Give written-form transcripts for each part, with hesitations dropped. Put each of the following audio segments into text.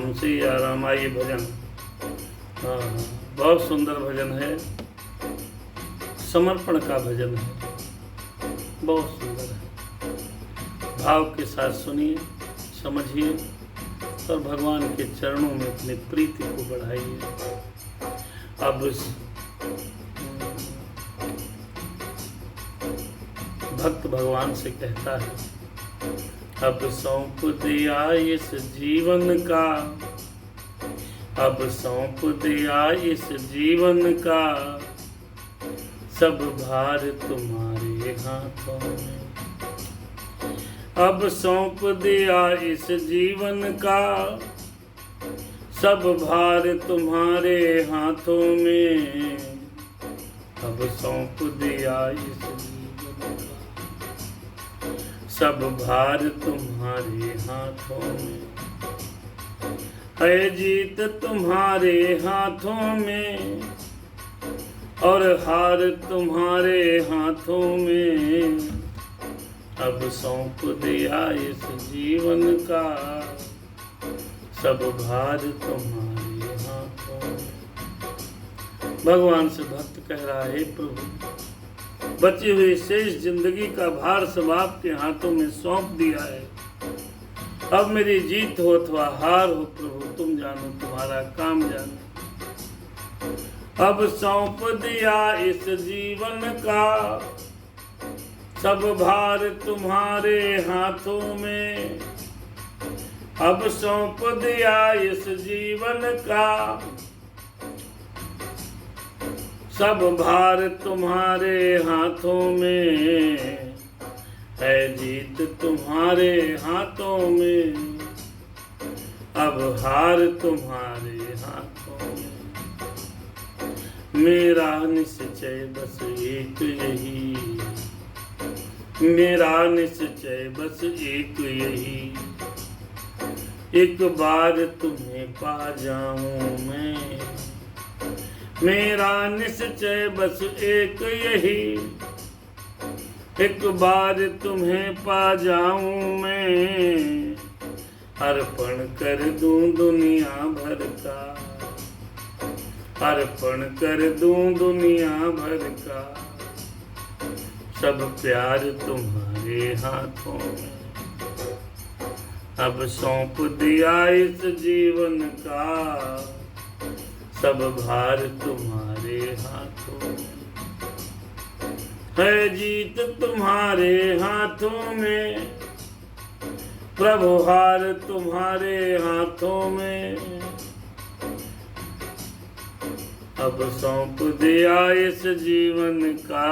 हमसे या राम। आइए भजन, हाँ बहुत सुंदर भजन है, समर्पण का भजन है, बहुत सुंदर है। भाव के साथ सुनिए, समझिए और भगवान के चरणों में अपनी प्रीति को बढ़ाइए। अब भक्त भगवान से कहता है, अब सौंप दिया इस जीवन का, अब सौंप दिया इस जीवन का, सब भार तुम्हारे हाथों में। अब सौंप दिया इस जीवन का, सब भार तुम्हारे हाथों में। अब सौंप दिया इस जीवन का, सब भार तुम्हारे हाथों में। है जीत तुम्हारे हाथों में और हार तुम्हारे हाथों में। अब सौंप दिया इस जीवन का, सब भार तुम्हारे हाथों में। भगवान से भक्त कह रहा है, प्रभु बची हुई शेष जिंदगी का भार सब आपके हाथों में सौंप दिया है। अब मेरी जीत हो अथवा हार हो प्रभु तुम जानो, तुम्हारा काम जानो। अब सौंप दिया इस जीवन का, सब भार तुम्हारे हाथों में। अब सौंप दिया इस जीवन का, सब भार तुम्हारे हाथों में। है जीत तुम्हारे हाथों में, अब हार तुम्हारे हाथों में। मेरा निश्चय बस एक यही, मेरा निश्चय बस एक यही, एक बार तुम्हें पा जाऊं मैं। मेरा निश्चय बस एक यही, एक बार तुम्हें पा जाऊं मैं। अर्पण कर दूं दुनिया भर का, अर्पण कर दूं दुनिया भर का, सब प्यार तुम्हारे हाथों में। अब सौंप दिया इस जीवन का, सब भार तुम्हारे हाथों में। है जीत तुम्हारे हाथों में, प्रभु हार तुम्हारे हाथों में। अब सौंप दिया इस जीवन का,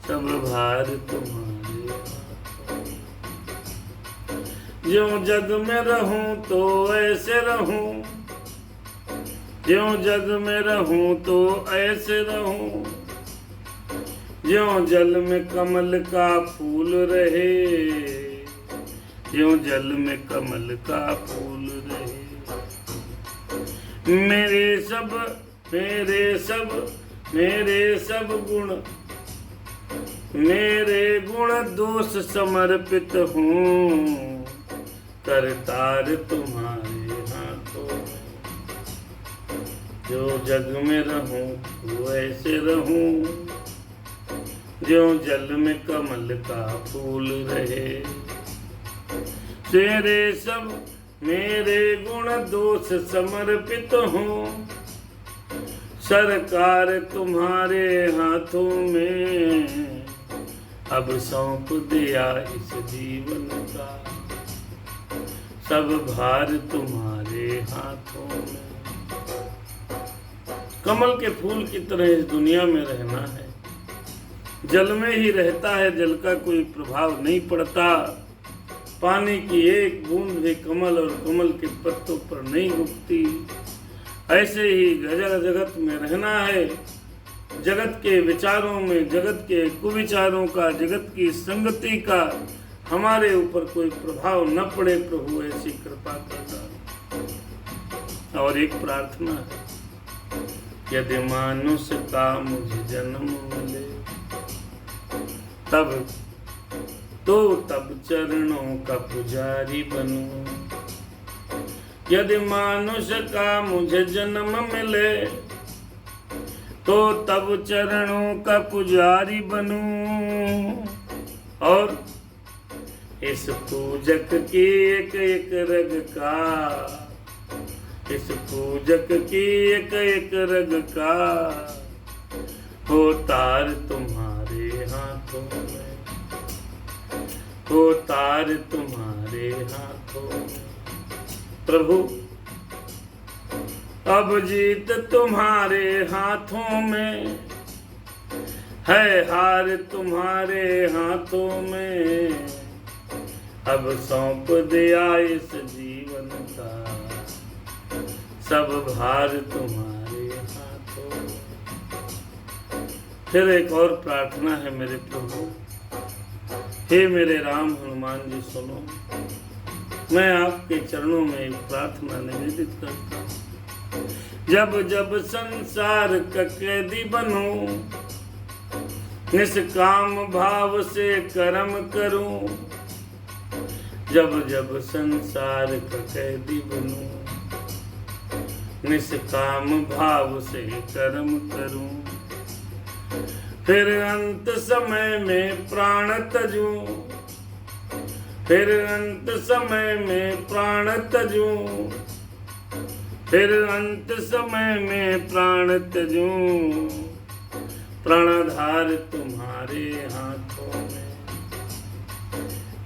सब भार तुम्हारे हाथों में। ज्यों जग में रहूं तो ऐसे रहूं, ज्यों जग में रहूं तो ऐसे रहूं। ज्यों जल में कमल का फूल रहे, ज्यों जल में कमल का फूल रहे। मेरे सब मेरे सब मेरे सब गुण, मेरे गुण दोष समर्पित हूँ। करतार तुम्हारे हाथों में। जो जग में रहूं तो ऐसे रहूं, ज्यों जल में कमल का फूल रहे। तेरे सब मेरे गुण दोष समर्पित हूँ। सरकार तुम्हारे हाथों में। अब सौंप दिया इस जीवन का, सब भार तुम्हारे हाथों में। कमल के फूल की तरह इस दुनिया में रहना है। जल में ही रहता है, जल का कोई प्रभाव नहीं पड़ता। पानी की एक बूंद भी कमल और कमल के पत्तों पर नहीं उगती। ऐसे ही जगत में रहना है। जगत के विचारों में, जगत के कुविचारों का, जगत की संगति का हमारे ऊपर कोई प्रभाव न पड़े प्रभु, ऐसी कृपा करना। और एक प्रार्थना है, यदि मानुष का मुझे जन्म मिले तब चरणों का पुजारी बनूं। यदि मानुष का मुझे जन्म मिले तो तब चरणों का पुजारी बनूं और इस पूजक की एक एक रग का, इस पूजक की एक एक रग का हो तार तुम्हारे हाथों में, हो तार तुम्हारे हाथों में। प्रभु अब जीत तुम्हारे हाथों में है, हार तुम्हारे हाथों में। अब सौंप दिया इस जीवन का सब भार तुम्हारे हाथों में। फिर एक और प्रार्थना है मेरे प्रभु। हे मेरे राम हनुमान जी सुनो, मैं आपके चरणों में एक प्रार्थना निवेदित करता हूँ। जब जब संसार का कैदी बनूं, निष्काम भाव से कर्म करूं। जब जब संसार का कैदी बनूं, निष्काम भाव से कर्म करूं। फिर अंत समय में प्राण तजूं, फिर अंत समय में प्राण तजूं, फिर अंत समय में प्राण तजूं। प्राणाधार तुम्हारे हाथों में,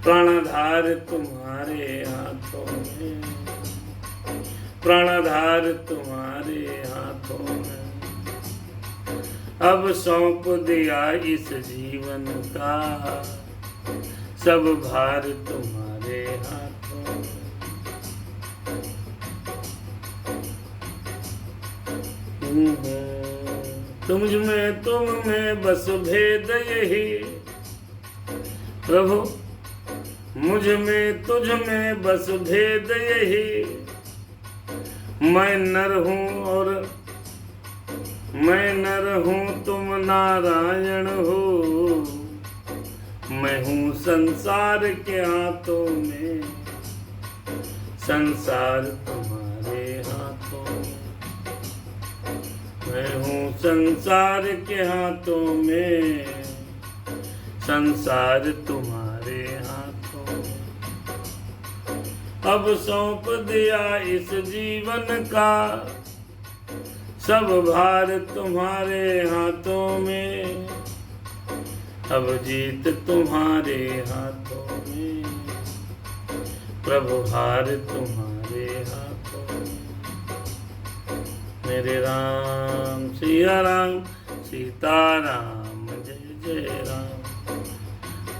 प्राणाधार तुम्हारे हाथों में, प्राणाधार तुम्हारे हाथों में। अब सौंप दिया इस जीवन का सब भार तुम्हारे हाथों में। तुम में बस भेद यही प्रभु, मुझ में तुझ में बस भेद यही। मैं नर हूँ और मैं नर हूँ, तुम नारायण हो। मैं हूँ संसार के हाथों में, संसार तुम्हारे हाथों में। मैं हूँ संसार के हाथों में, संसार तुम्हारे हाथों में। अब सौंप दिया इस जीवन का सब भार तुम्हारे हाथों में। अब जीत तुम्हारे हाथों में, प्रभु हार तुम्हारे हाथों में। मेरे राम सिया राम सीता राम जय जय राम।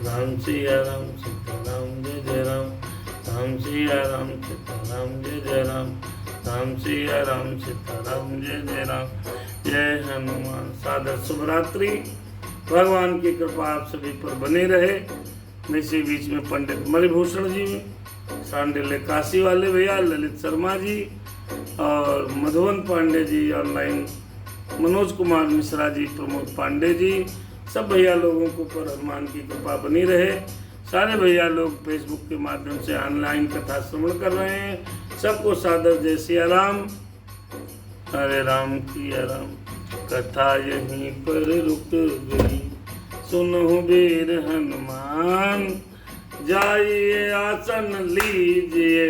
राम सिया राम सीता राम जय जय राम। राम सिया राम सीता राम जय जय राम। राम सिया राम सीता राम जय जय राम। जय हनुमान। सादर शुभ रात्रि। भगवान की कृपा आप सभी पर बने रहे। मेरे बीच में पंडित मणिभूषण जी, सांडिल्य काशी वाले भैया, ललित शर्मा जी और मधुवन पांडे जी, ऑनलाइन मनोज कुमार मिश्रा जी, प्रमोद पांडे जी, सब भैया लोगों को पर हनुमान की कृपा बनी रहे। सारे भैया लोग फेसबुक के माध्यम से ऑनलाइन कथा श्रवण कर रहे हैं। सबको सादर जय सिया राम। हरे राम किया राम। कथा यहीं पर रुक गई, सुनो वीर हनुमान। जाइए आसन लीजिए,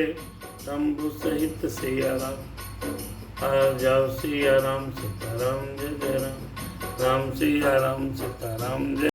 शंभु सहित सिया राम। आ जाओ सिया राम सीता राम जय जय राम। राम सिया राम सीता राम जय।